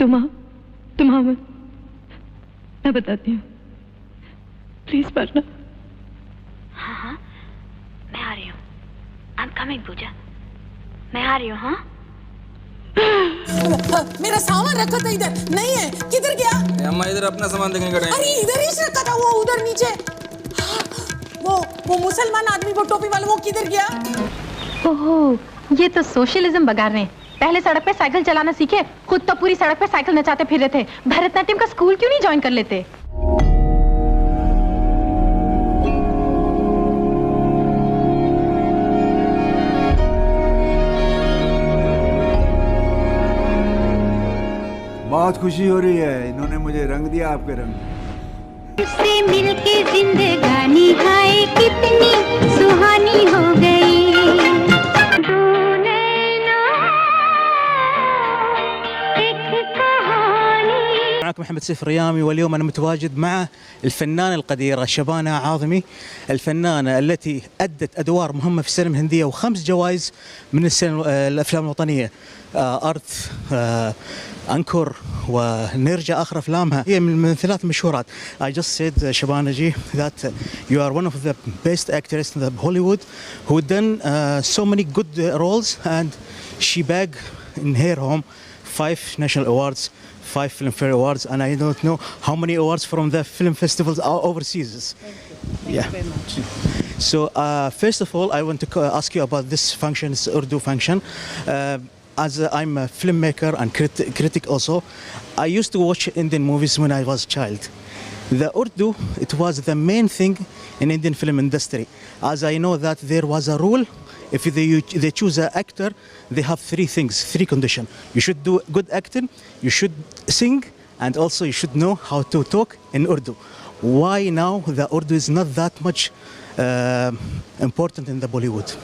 तुम हाँ मैं बताती हूँ, प्लीज पढ़ना। हाँ हाँ मैं आ रही हूँ। आई एम कमिंग पूजा, मैं आ रही हूँ। हाँ मेरा सामान रखा था इधर, नहीं है, किधर गया? अम्मा इधर अपना सामान देखने का टाइम। अरे इधर ही रखा था, वो उधर नीचे। वो मुसलमान आदमी, वो टोपी वाला, वो किधर गया? ओहो, ये तो सोशलिज्म बगा रहे हैं। पहले सड़क पे साइकिल चलाना सीखे, खुद तो पूरी सड़क पे साइकिल नचाते फिर रहे थे। भरतनाट्यम का स्कूल क्यों नहीं ज्वाइन कर लेते? बहुत खुशी हो रही है, इन्होंने मुझे रंग दिया आपके रंग। उससे मिलके जिंदगानी हाय कितनी सुहानी हो गई। معكم حمد الريامي، واليوم أنا متواجد مع الفنانة القديرة شبانة عاظمي، الفنانة التي أدت أدوار مهمة في السينما الهندية و5 جوائز من الأفلام الوطنية، أرث، أنكر ونرجع آخر أفلامها. هي من الممثلات المشهورات. I just said Shabana ji that you are one of the best actresses in the Bollywood who done so many good roles, and she bagged in her home 5 national awards, 5 Filmfare Awards, and I don't know how many awards from the film festivals overseas. Thank you very much. So first of all, I want to ask you about this function, this Urdu function. As I'm a filmmaker and critic also, I used to watch Indian movies when I was a child. The Urdu, it was the main thing in Indian film industry. As I know that there was a rule, if they choose an actor, they have 3 things, 3 conditions. You should do good acting, you should sing, and also you should know how to talk in Urdu. Why now the Urdu is not that much important in the Bollywood?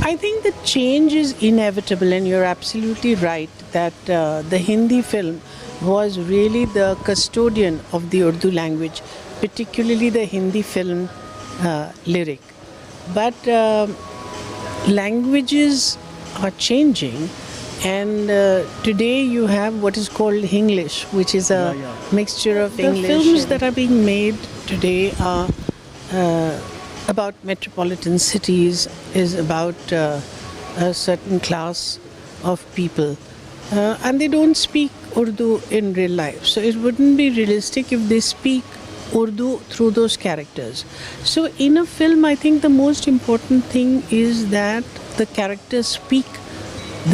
I think the change is inevitable, and you're absolutely right that the Hindi film was really the custodian of the Urdu language, particularly the Hindi film lyric. But languages are changing, and today you have what is called Hinglish, which is a mixture of English. The films that are being made today are about metropolitan cities, is about a certain class of people, and they don't speak Urdu in real life. So it wouldn't be realistic if they speak Urdu through those characters. So in a film, I think the most important thing is that the characters speak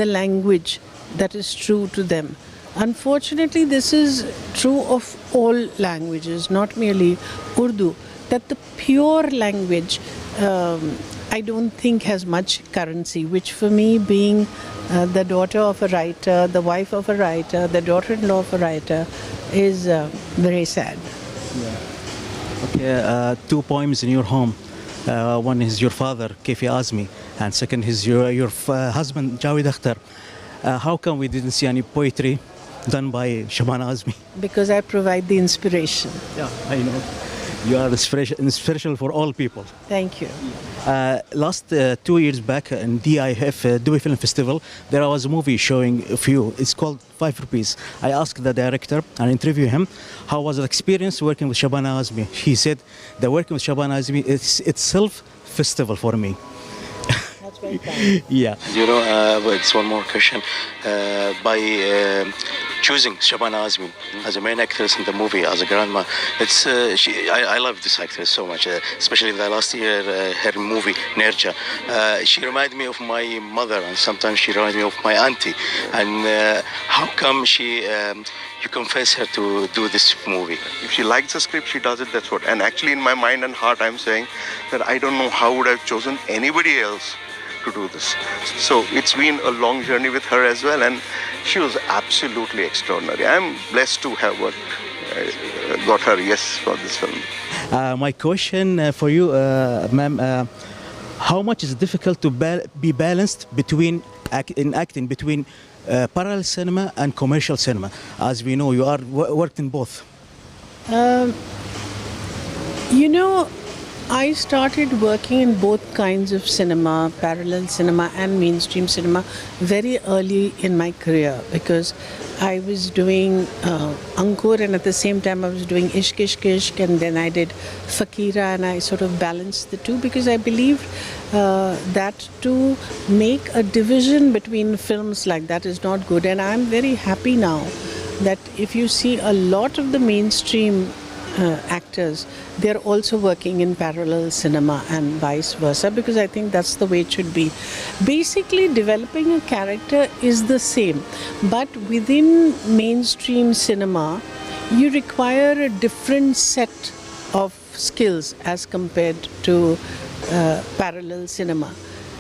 the language that is true to them. Unfortunately, this is true of all languages, not merely Urdu, that the pure language I don't think has much currency, which for me, being the daughter of a writer, the wife of a writer, the daughter-in-law of a writer, is very sad. Okay, 2 poems in your home. One is your father, Hamad Al Reyami, and second is your husband, Javed Akhtar. How come we didn't see any poetry done by SHABANA AAZMI? Because I provide the inspiration. Yeah, I know. You are inspirational for all people. Thank you. Last 2 years back in DIF, Dubai Film Festival, there was a movie showing of you. It's called 5 Rupees. I asked the director and interviewed him, how was the experience working with SHABANA AAZMI? He said, the working with SHABANA AAZMI is itself festival for me. That's very kind. Yeah. You know, it's one more question. By choosing SHABANA AAZMI as a main actress in the movie, as a grandma, I love this actress so much, especially the last year, her movie, Nerja. She reminded me of my mother, and sometimes she reminded me of my auntie. And how come you confess her to do this movie? If she likes the script, she does it, that's what. And actually in my mind and heart, I'm saying that I don't know how would I have chosen anybody else to do this. So it's been a long journey with her as well, and she was absolutely extraordinary. I'm blessed to have got her yes for this film. My question for you, ma'am, how much is it difficult to be balanced between acting between parallel cinema and commercial cinema? As we know, you are worked in both. You know, I started working in both kinds of cinema, parallel cinema and mainstream cinema, very early in my career, because I was doing Ankur, and at the same time I was doing Ishq Ishq Ishq, and then I did Fakira, and I sort of balanced the two because I believed that to make a division between films like that is not good. And I'm very happy now that if you see a lot of the mainstream actors, they're also working in parallel cinema and vice versa, because I think that's the way it should be. Basically, developing a character is the same, but within mainstream cinema, you require a different set of skills as compared to parallel cinema.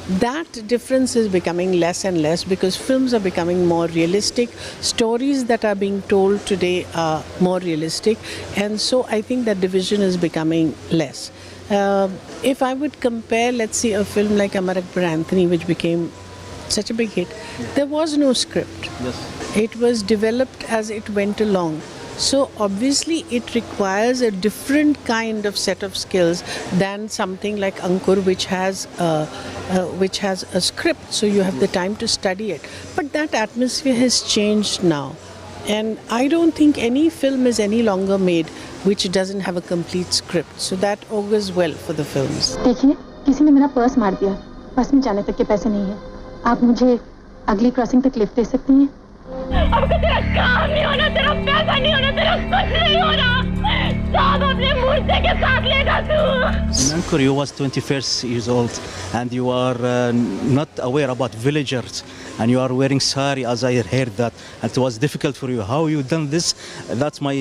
That difference is becoming less and less because films are becoming more realistic. Stories that are being told today are more realistic, and so I think that division is becoming less. If I would compare, let's see, a film like Amar Akbar Anthony, which became such a big hit, there was no script. Yes. It was developed as it went along. So obviously it requires a different kind of set of skills than something like Ankur, which has a script, so you have the time to study it. But that atmosphere has changed now, and I don't think any film is any longer made which doesn't have a complete script. So that augurs well for the films. देखिए, किसी ने मेरा purse मार दिया. Purse में जाने तक के पैसे नहीं है. आप मुझे अगली क्रॉसिंग तक लिफ्ट दे सकती हैं? अब तेरा काम नहीं होना, तेरा पैसा नहीं होना, तेरा कुछ नहीं होना. सब अपने मुर्दे के साथ लेगा तू. In Ankur, you was 21 years old, and you are not aware about villagers, and you are wearing sari, as I heard that, and it was difficult for you. How you done this? That's my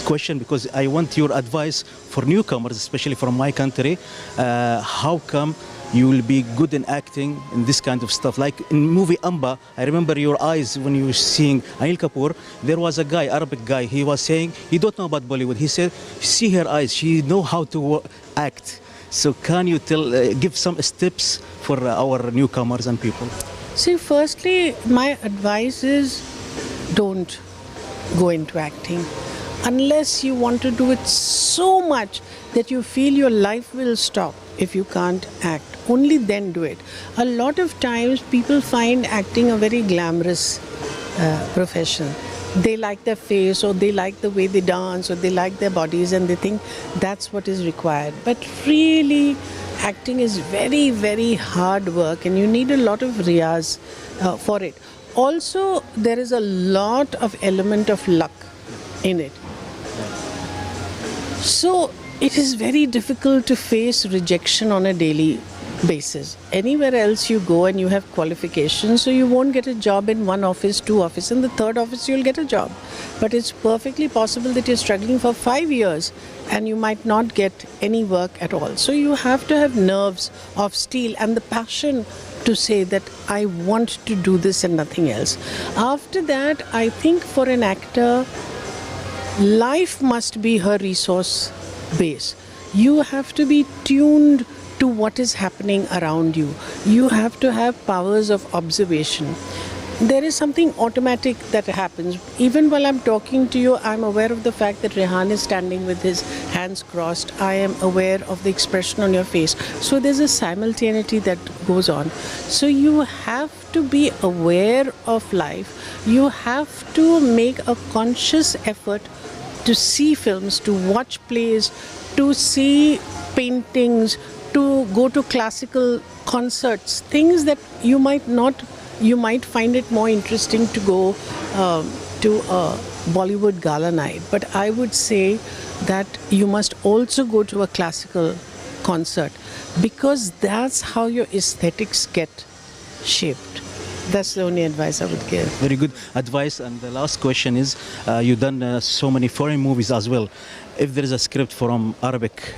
question, because I want your advice for newcomers, especially from my country. How come you will be good in acting in this kind of stuff? Like in movie Amba, I remember your eyes when you were seeing Anil Kapoor. There was a guy, Arabic guy, he was saying he don't know about Bollywood. He said, see her eyes, she know how to act. So can you give some tips for our newcomers and people? See, firstly, my advice is don't go into acting unless you want to do it so much that you feel your life will stop if you can't act. Only then do it. A lot of times people find acting a very glamorous profession. They like their face, or they like the way they dance, or they like their bodies, and they think that's what is required. But really, acting is very, very hard work, and you need a lot of riyaz for it. Also, there is a lot of element of luck in it. So it is very difficult to face rejection on a daily basis. Anywhere else you go and you have qualifications, so you won't get a job in one office, two offices, in the third office you'll get a job. But it's perfectly possible that you're struggling for 5 years and you might not get any work at all. So you have to have nerves of steel and the passion to say that I want to do this and nothing else. After that, I think for an actor, life must be her resource base. You have to be tuned to what is happening around you. You have to have powers of observation. There is something automatic that happens. Even while I'm talking to you, I'm aware of the fact that Rehan is standing with his hands crossed. I am aware of the expression on your face. So there's a simultaneity that goes on. So you have to be aware of life. You have to make a conscious effort to see films, to watch plays, to see paintings, to go to classical concerts, things that you might find it more interesting to go to a Bollywood gala night. But I would say that you must also go to a classical concert, because that's how your aesthetics get shaped. That's the only advice I would give. Very good advice. And the last question is, you've done so many foreign movies as well. If there is a script from Arabic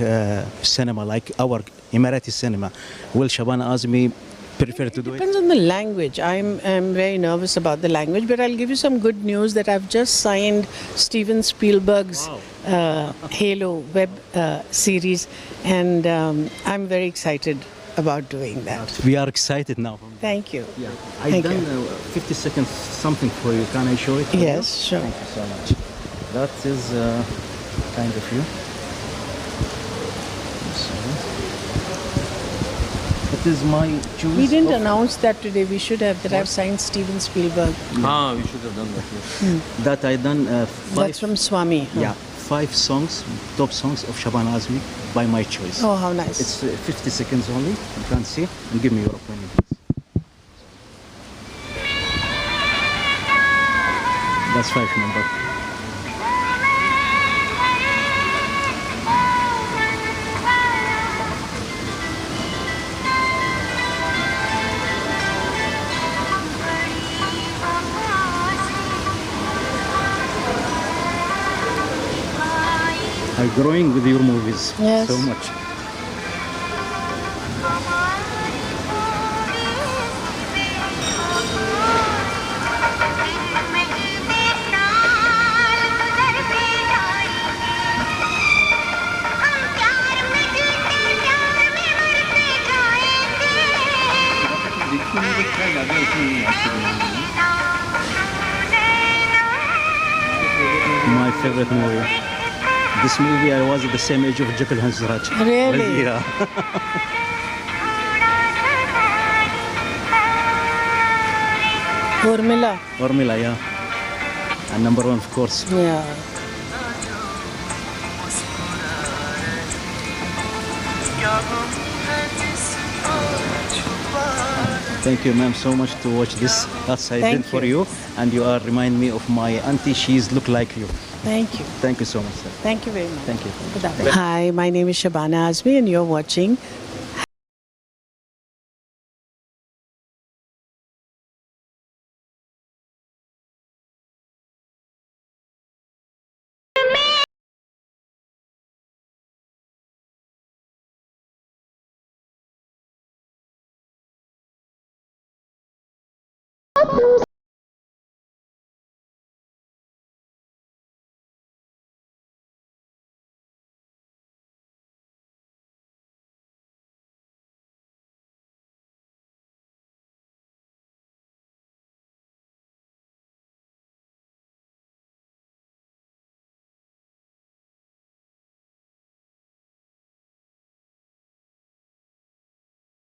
cinema, like our Emirati cinema, will SHABANA AAZMI prefer to do it? Depends on the language. I'm very nervous about the language, but I'll give you some good news that I've just signed Steven Spielberg's Halo web series, and I'm very excited about doing that. We are excited now. Thank you. Yeah. I've done 50 seconds something for you. Can I show it? Yes, sure. Thank you so much. That is kind of you. It is my choice. We didn't announce that today. We should have. That I've signed Steven Spielberg. हाँ, we should have done that. Yes. That I done That's from Swami. Huh? yeah, 5 songs, top songs of Shabana Azmi by my choice. Oh, how nice. It's 50 seconds only. You can see and give me your opinion, please. That's 5 number. I'm growing with your movies Yes. so much. My favorite movie. This movie, I was at the same age of Jekyll and Hyde. Really? Yeah. Urmila. Urmila, yeah. And number 1, of course. Yeah. Thank you, ma'am, so much to watch this. As I Thank did for you. you, and you are remind me of my auntie. She's look like you. Thank you. Thank you so much, sir. Thank you very much. Thank you. Good afternoon. Hi, my name is Shabana Azmi, and you're watching